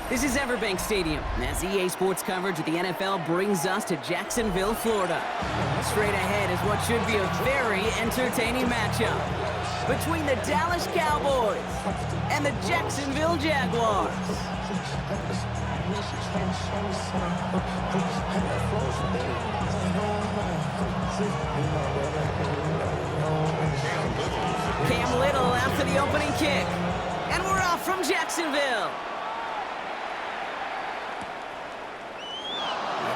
This is Everbank Stadium, as EA Sports coverage of the NFL brings us to Jacksonville, Florida. Straight ahead is what should be a very entertaining matchup between the Dallas Cowboys and the Jacksonville Jaguars. Cam Little after the opening kick, and we're off from Jacksonville.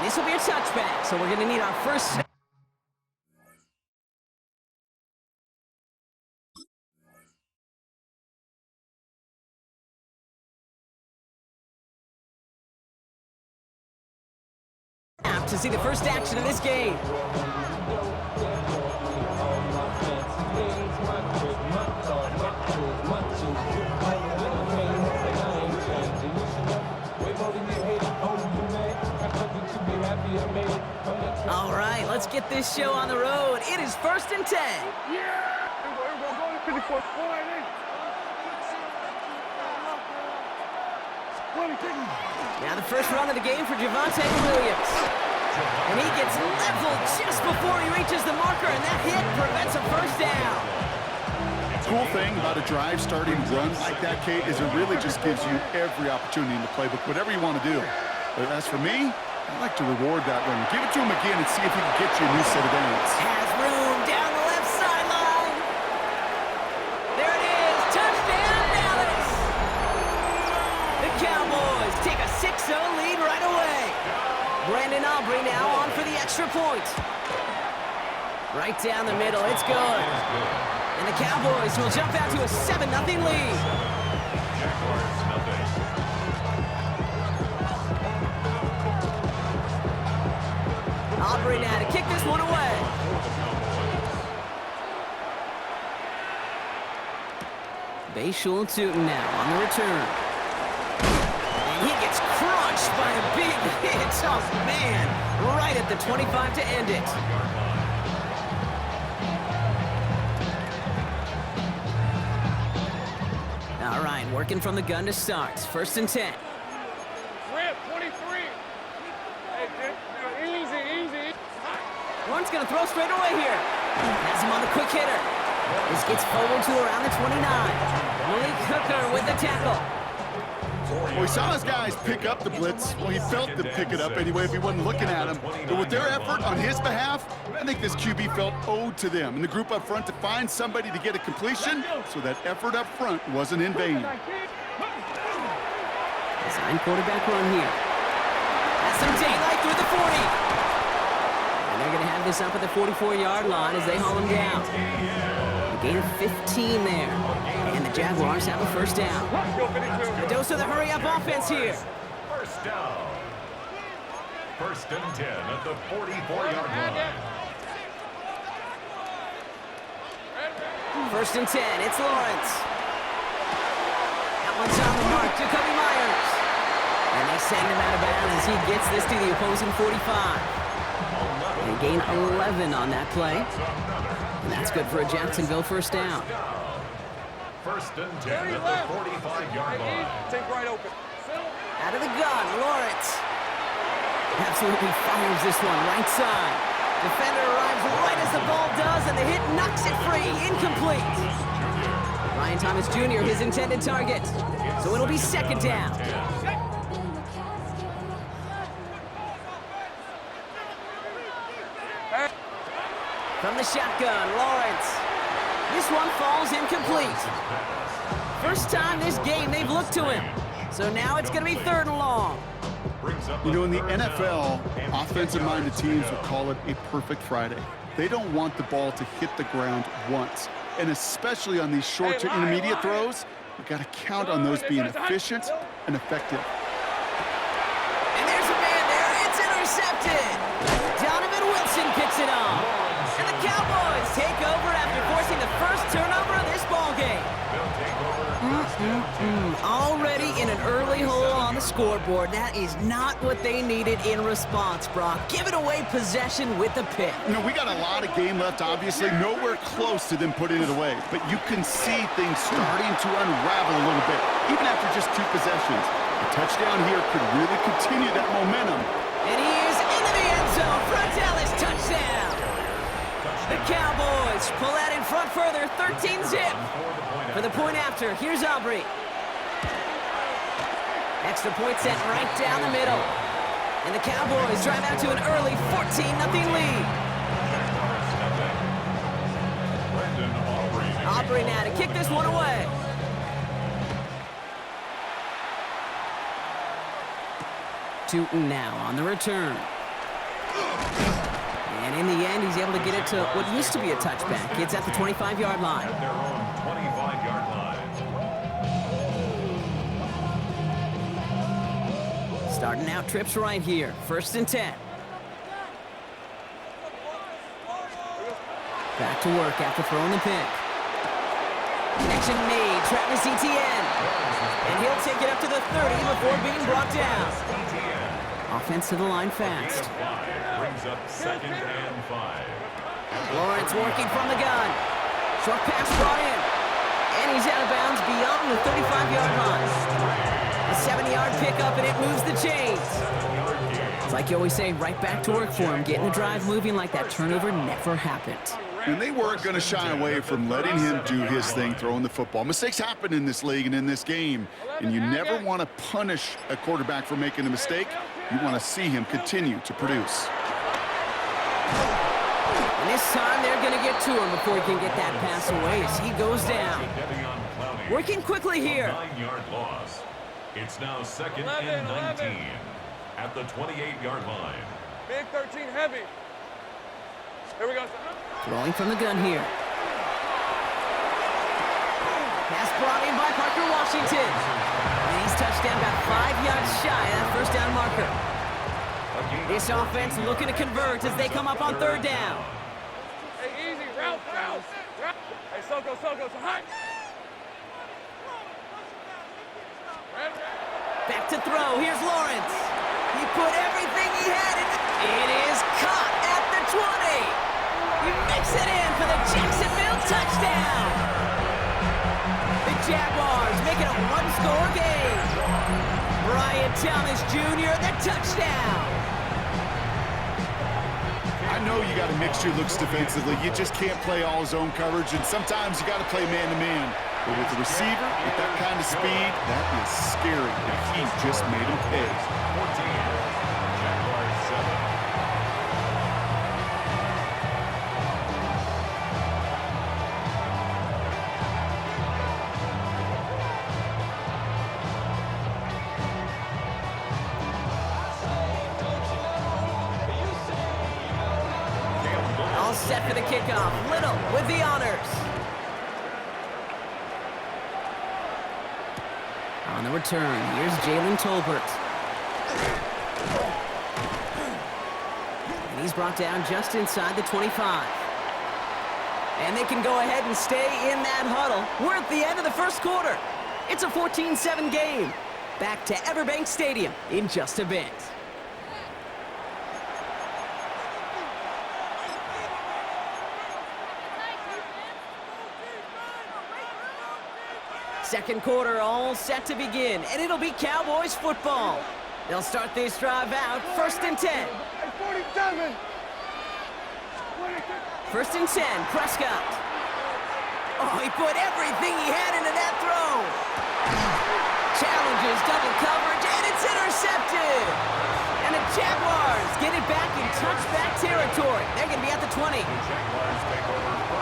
This will be a touchback, so we're going to need our first... to see the first action of this game. All right, let's get this show on the road. It is 1st and 10. Yeah! Now the first run of the game for Javonte Williams. And he gets leveled just before he reaches the marker, and that hit prevents a first down. Cool thing about a drive starting run like that, Kate, is it really just gives you every opportunity in the playbook, whatever you want to do. But as for me, I'd like to reward that run. Give it to him again and see if he can get you a new set of downs. Has room down the left sideline. There it is. Touchdown, Dallas. The Cowboys take a 6-0 lead right away. Brandon Aubrey now on for the extra point. Right down the middle. It's good. And the Cowboys will jump out to a 7-0 lead. Aubrey now to kick this one away. Bayshul Tootin now on the return. And he gets crushed by a big hit. Oh, man. Right at the 25 to end it. All right, working from the gun to start. 1st and 10. Rip, 23. Hey, easy. Lawrence going to throw straight away here. Has him on the quick hitter. This gets forward to around the 29. Malik Hooker with the tackle. Well, we saw his guys pick up the blitz. Well, he felt them pick it up anyway if he wasn't looking at him. But with their effort on his behalf, I think this QB felt owed to them. And the group up front to find somebody to get a completion, so that effort up front wasn't in vain. Design quarterback run here. Has some daylight through the 40. And they're going to have this up at the 44-yard line as they haul him down. A gain of 15 there. And the Jaguars have a first down. A dose of the hurry-up offense here. First down. 1st and 10 at the 44-yard line. 1st and 10. It's Lawrence. That one's on the mark to Kobe Myers. And they send him out of bounds as he gets this to the opposing 45. They gain 11 on that play. And that's good for a Jacksonville first down. 1st and 10 at the 45-yard line. Take right open. Out of the gun, Lawrence. Absolutely fires this one right side. Defender arrives right as the ball does, and the hit knocks it free. Incomplete. Ryan Thomas Jr., his intended target. So it'll be 2nd down. From the shotgun, Lawrence. This one falls incomplete. First time this game they've looked to him. So now it's going to be 3rd and long. You know, in the NFL, offensive-minded teams will call it a perfect Friday. They don't want the ball to hit the ground once. And especially on these short to intermediate throws, you've got to count on those being efficient and effective. And there's a man there. It's intercepted. Donovan Wilson picks it off. And the Cowboys take over after forcing the first turnover of this ballgame. Already in an early hole on the scoreboard. That is not what they needed in response, Brock. Giving away possession with the pick. You know, we got a lot of game left, obviously. Nowhere close to them putting it away. But you can see things starting to unravel a little bit, even after just 2 possessions. A touchdown here could really continue that momentum. And he is into the end zone. Frontalis touchdown. The Cowboys pull out in front further, 13-zip. For the point after, here's Aubrey. Extra point sent right down the middle. And the Cowboys drive out to an early 14-0 lead. Aubrey now to kick this one away. Tootin now on the return. And in the end, he's able to get it to what used to be a touchback. It's at the 25-yard line. At their own 25-yard line. Starting out trips right here. 1st and 10. Back to work after throwing the pick. Connection made. Travis Etienne. And he'll take it up to the 30 before being brought down. Offense to the line fast. Brings up 2nd and 5. Lawrence working from the gun. Short pass brought in. And he's out of bounds beyond the 35-yard line. A 70-yard pickup, and it moves the chains. It's like you always say, right back to work for him. Getting the drive moving like that turnover never happened. And they weren't going to shy away from letting him do his thing throwing the football. Mistakes happen in this league and in this game, and you never want to punish a quarterback for making a mistake. You want to see him continue to produce. And this time they're going to get to him before he can get that pass away as he goes down. Working quickly here. 9-yard loss. It's now 2nd and 19 at the 28-yard line. Big 13 heavy. Here we go. Throwing from the gun here. Pass brought in by Parker Washington. And he's touched down about 5 yards shy of that 1st down marker. This offense looking to convert as they come up on 3rd down. Hey, easy. Route. Hey, Soko, so high. Back to throw. Here's Lawrence. He put everything he had in. It is caught at the 20. He makes it in for the Jacksonville touchdown. The Jaguars make it a 1-score game. Brian Thomas Jr., the touchdown. I know you got to mix your looks defensively. You just can't play all zone coverage, and sometimes you got to play man-to-man. But with the receiver, with that kind of speed, that is scary, and he just made him pay. 14, Jaguars 7. All set for the kickoff. Little with the honors. On the return, here's Jalen Tolbert. And he's brought down just inside the 25. And they can go ahead and stay in that huddle. We're at the end of the 1st quarter. It's a 14-7 game. Back to Everbank Stadium in just a bit. Second quarter all set to begin, and it'll be Cowboys football. They'll start this drive out, 1st and 10. 47. 1st and 10, Prescott. Oh, he put everything he had into that throw. Challenges double coverage, and it's intercepted. And the Jaguars get it back in touchback territory. They're going to be at the 20.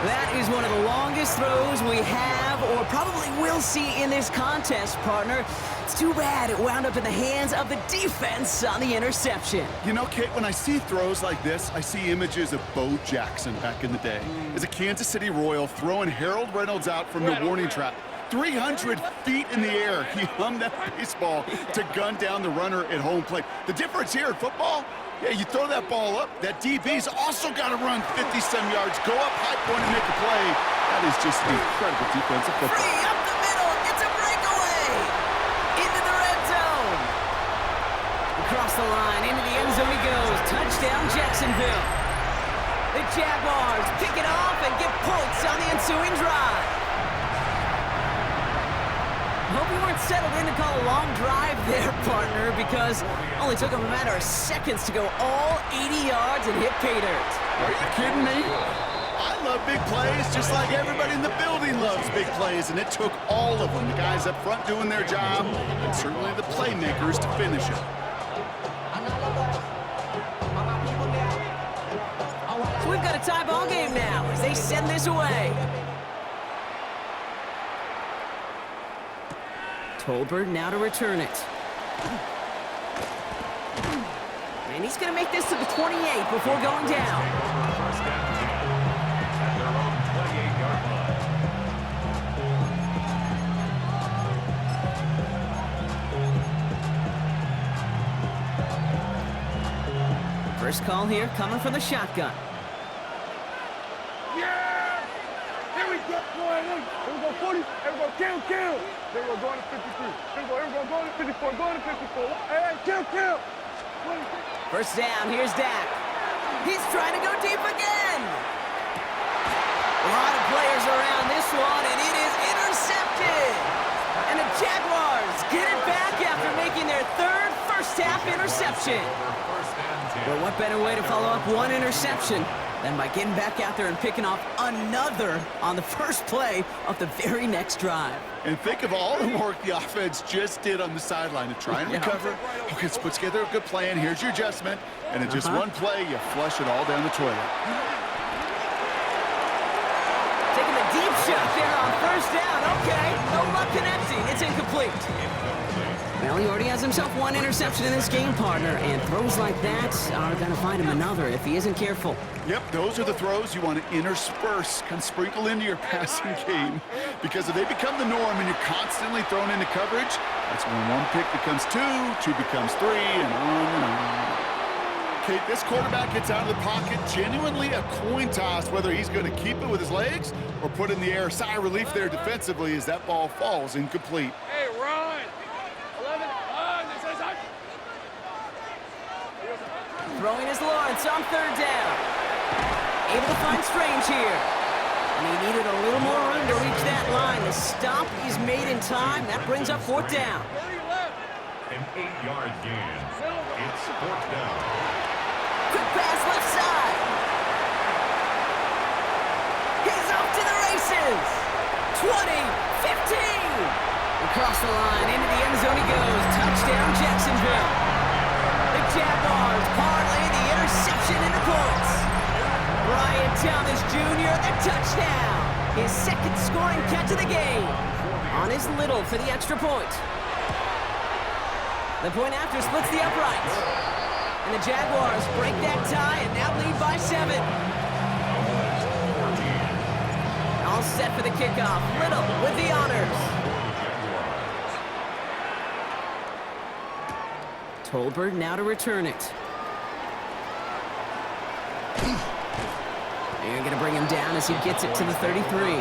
That is one of the longest throws we have or probably will see in this contest, partner. It's too bad it wound up in the hands of the defense on the interception. You know, Kate, when I see throws like this, I see images of Bo Jackson back in the day. As a Kansas City Royal throwing Harold Reynolds out from the warning trap. 300 feet in the air, he hummed that baseball to gun down the runner at home plate. The difference here in football, yeah, you throw that ball up, that DB's also got to run 50-some yards, go up high point and make a play. That is just incredible defensive football. Free up the middle, it's a breakaway! Into the red zone! Across the line, into the end zone he goes. Touchdown, Jacksonville. The Jaguars pick it off and get points on the ensuing drive. hope you weren't settled in to call a long drive there, partner, because it only took him a matter of seconds to go all 80 yards and hit pay dirt. Are you kidding me? I love big plays just like everybody in the building loves big plays, and it took all of them, the guys up front doing their job, and certainly the playmakers to finish it. So we've got a tie ball game now as they send this away. Tolbert now to return it. And he's going to make this to the 28 before going down. First down 10 at their own 28-yard line. First call here coming from the shotgun. Yeah! Here we go, boy. Here we go, 40. Here we go, kill. Here we go, going to 53. Here we go, going to 54. Going to 54. Hey, kill. First down, here's Dak. He's trying to go deep again. A lot of players around this one, and it is intercepted. And the Jaguars get it back after making their third first-half interception. Well, what better way to follow up one interception than by getting back out there and picking off another on the first play of the very next drive. And think of all the work the offense just did on the sideline to try and recover. Okay, let's put together a good plan. Here's your adjustment. And in just one play, you flush it all down the toilet. Taking a deep shot there on first down. Okay, no luck connecting. It's incomplete. Well, he already has himself one interception in this game, partner, and throws like that are going to find him another if he isn't careful. Yep, those are the throws you want to intersperse, kind of sprinkle into your passing game. Because if they become the norm and you're constantly thrown into coverage, that's when one pick becomes two becomes three, and on and on. Okay, this quarterback gets out of the pocket, genuinely a coin toss, whether he's going to keep it with his legs or put it in the air. Sigh of relief there defensively as that ball falls incomplete. Hey, Ron. 11. Throwing is Lawrence on third down. Able to find Strange here. And he needed a little more room to reach that line. The stop is made in time. That brings up fourth down. An 8-yard gain. It's fourth down. Quick pass left side. He's off to the races. 20, 15. Across the line, into the end zone he goes. Touchdown, Jacksonville. The Jaguars parlay the interception into points. Brian Thomas Jr., the touchdown. His second scoring catch of the game. On his little for the extra point. The point after splits the uprights. And the Jaguars break that tie and now lead by 7. All set for the kickoff. Little with the honors. Tolbert now to return it. They're going to bring him down as he gets it to the 33.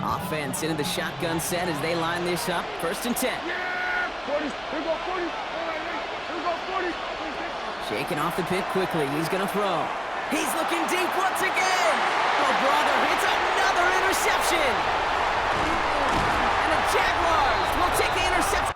Offense into the shotgun set as they line this up. First and 10. Yeah! 40. Here we go, 40. Here we go, 40. Shaking off the pick quickly. He's going to throw. He's looking deep once again. Oh, brother, it's another interception. And the Jaguars will take the interception